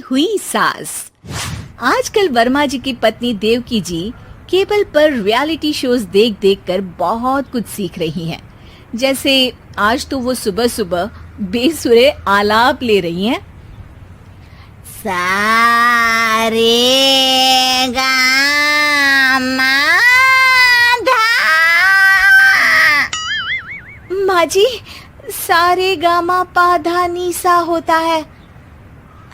हुई सास। आजकल वर्मा जी की पत्नी देवकी जी केबल पर रियलिटी शोज देख देख कर बहुत कुछ सीख रही हैं। जैसे आज तो वो सुबह सुबह बेसुरे आलाप ले रही हैं। सारे गामा माँ जी, सारे गामा पा धा नी सा होता है।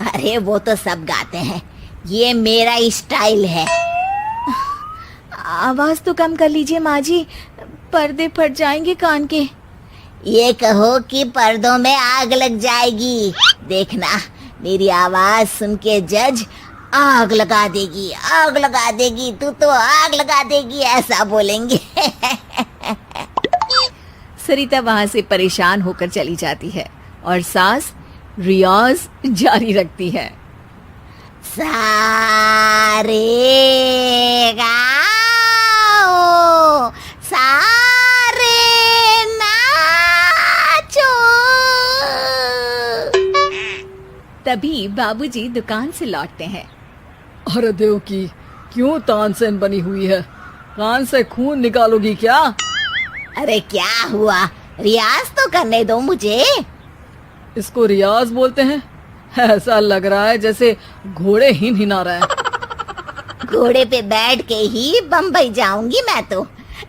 अरे वो तो सब गाते हैं, ये मेरा स्टाइल है। आवाज तो कम कर लीजिए माँ जी, पर्दे फट जाएंगे कान के। ये कहो कि पर्दों में आग लग जाएगी। देखना, मेरी आवाज सुन के जज आग लगा देगी, आग लगा देगी, तू तो आग लगा देगी, ऐसा बोलेंगे। सरिता वहां से परेशान होकर चली जाती है और सास रियाज जारी रखती है। सारे गाओ, सारे नाचो। तभी बाबूजी दुकान से लौटते हैं। अरे देवकी, क्यों तानसेन बनी हुई है? कान से खून निकालोगी क्या? अरे क्या हुआ, रियाज तो करने दो मुझे। इसको रियाज बोलते हैं? ऐसा लग रहा है जैसे घोड़े हिना रहा है। घोड़े पे बैठ के ही बम्बई जाऊंगी मैं तो,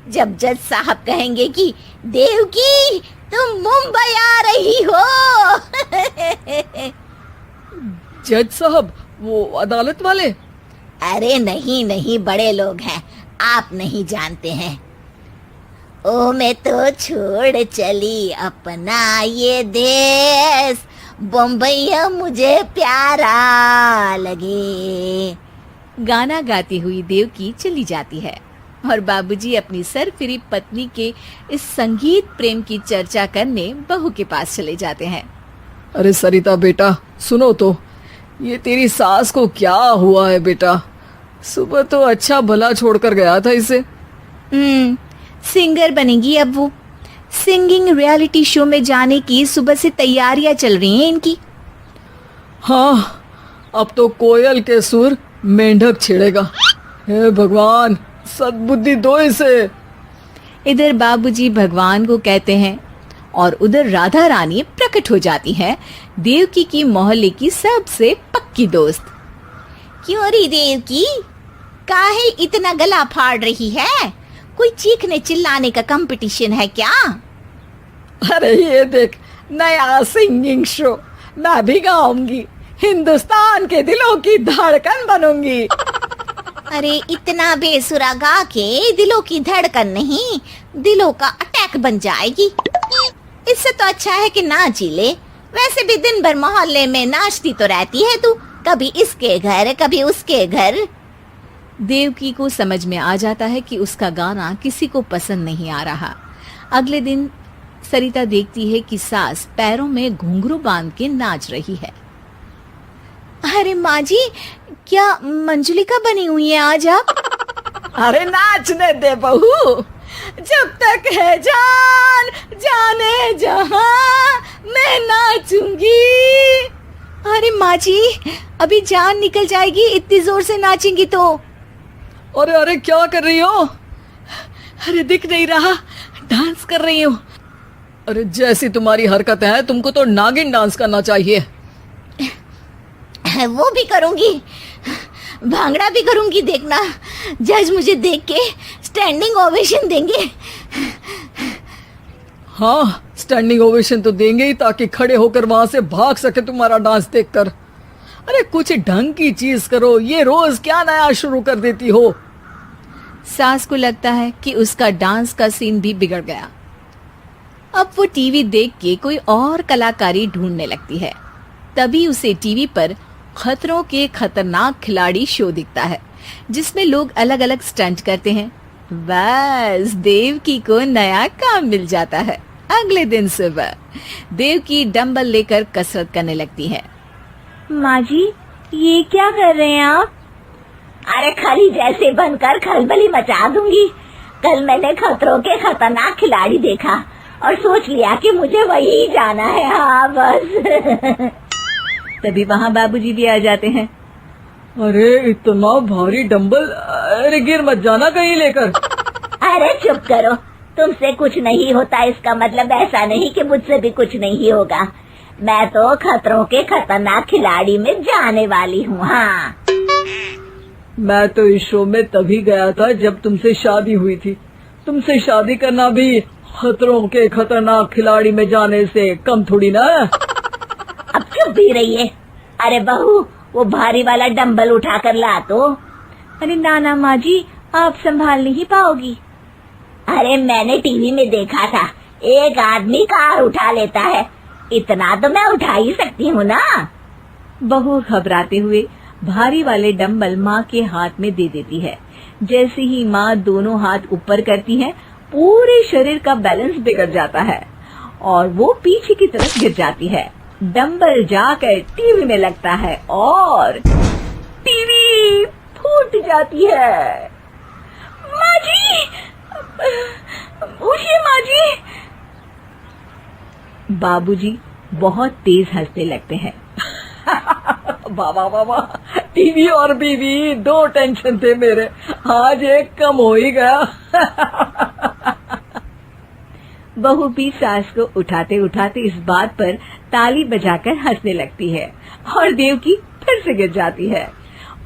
जब जज साहब कहेंगे कि देवकी तुम मुंबई आ रही हो। जज साहब, वो अदालत वाले? अरे नहीं नहीं, बड़े लोग हैं, आप नहीं जानते हैं। ओ मैं तो छोड़ चली अपना ये देश, बम्बई मुझे प्यारा लगे। गाना गाती हुई देवकी चली जाती है और बाबूजी अपनी सरफिरी पत्नी के इस संगीत प्रेम की चर्चा करने बहू के पास चले जाते हैं। अरे सरिता बेटा, सुनो तो, ये तेरी सास को क्या हुआ है बेटा? सुबह तो अच्छा भला छोड़कर गया था इसे। सिंगर बनेगी अब वो। सिंगिंग रियलिटी शो में जाने की सुबह से तैयारियां चल रही हैं इनकी। हाँ, अब तो कोयल के सुर मेंढक छेड़ेगा। हे भगवान, सद्बुद्धि दो इसे। इधर बाबूजी भगवान को कहते हैं और उधर राधा रानी प्रकट हो जाती है, देवकी की मोहल्ले की सबसे पक्की दोस्त। क्यों री देवकी, काहे इतना गला फाड़ रही है? कोई चीखने चिल्लाने का कंपटीशन है क्या? अरे ये देख, नया सिंगिंग शो, मैं भी गाऊंगी, हिंदुस्तान के दिलों की धड़कन बनूंगी। अरे इतना बेसुरा गा के दिलों की धड़कन नहीं, दिलों का अटैक बन जाएगी। इससे तो अच्छा है कि नाच ही ले। वैसे भी दिन भर मोहल्ले में नाचती तो रहती है तू, कभी इसके घर कभी उसके घर। देवकी को समझ में आ जाता है कि उसका गाना किसी को पसंद नहीं आ रहा। अगले दिन सरिता देखती है कि सास पैरों में घुंघरू बांध के नाच रही है। अरे माँ जी, क्या मंजुलिका बनी हुई है आज आप? अरे नाचने दे बहू, जब तक है जान जाने जहां मैं नाचूंगी। अरे माँ जी, अभी जान निकल जाएगी इतनी जोर से नाचेंगी तो। अरे अरे क्या कर रही हो? अरे दिख नहीं रहा, डांस कर रही हूँ। अरे जैसी तुम्हारी हरकत है, तुमको तो नागिन डांस करना चाहिए। वो भी करूंगी, भांगड़ा भी करूंगी। देखना, जज मुझे देख के स्टैंडिंग ओवेशन देंगे। हाँ, स्टैंडिंग ओवेशन तो देंगे ही, ताकि खड़े होकर वहां से भाग सके तुम्हारा डांस देखकर। अरे कुछ ढंग की चीज करो, ये रोज क्या नया शुरू कर देती हो? सास को लगता है कि उसका डांस का सीन भी बिगड़ गया। अब वो टीवी देख के कोई और कलाकारी ढूंढने लगती है। तभी उसे टीवी पर खतरों के खतरनाक खिलाड़ी शो दिखता है, जिसमें लोग अलग अलग स्टंट करते हैं। बस देवकी को नया काम मिल जाता है। अगले दिन सुबह देवकी डंबल लेकर कसरत करने लगती है। माँ जी, ये क्या कर रहे हैं आप? अरे खली जैसे बनकर खलबली मचा दूंगी। कल मैंने खतरों के खतरनाक खिलाड़ी देखा और सोच लिया कि मुझे वही जाना है। हाँ बस। तभी वहाँ बाबूजी भी आ जाते हैं। अरे इतना भारी डंबल, अरे गिर मत जाना कहीं लेकर। अरे चुप करो, तुमसे कुछ नहीं होता इसका मतलब ऐसा नहीं कि मुझसे भी कुछ नहीं होगा। मैं तो खतरों के खतरनाक खिलाड़ी में जाने वाली हूँ। हाँ, मैं तो इस शो में तभी गया था जब तुमसे शादी हुई थी। तुमसे शादी करना भी खतरों के खतरनाक खिलाड़ी में जाने से कम थोड़ी ना। अब चुप भी रहिए। अरे बहू, वो भारी वाला डंबल उठाकर ला तो। अरे ना माँ जी, आप संभाल नहीं पाओगी। अरे मैंने टीवी में देखा था, एक आदमी कार उठा लेता है, इतना तो मैं उठा ही सकती हूँ ना। बहू घबराते हुए भारी वाले डंबल माँ के हाथ में दे देती है। जैसे ही माँ दोनों हाथ ऊपर करती है, पूरे शरीर का बैलेंस बिगड़ जाता है और वो पीछे की तरफ गिर जाती है। डंबल जाकर टीवी में लगता है और टीवी फूट जाती है। माँ जी, उठिए माँ जी। बाबूजी बहुत तेज हंसने लगते हैं। बाबा बाबा, टीवी और बीवी दो टेंशन थे मेरे, आज एक कम हो ही गया। बहू भी सास को उठाते उठाते इस बात पर ताली बजाकर हंसने लगती है और देवकी फिर से गिर जाती है।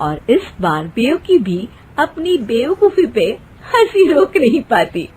और इस बार देवकी भी अपनी बेवकूफी पे हंसी रोक नहीं पाती।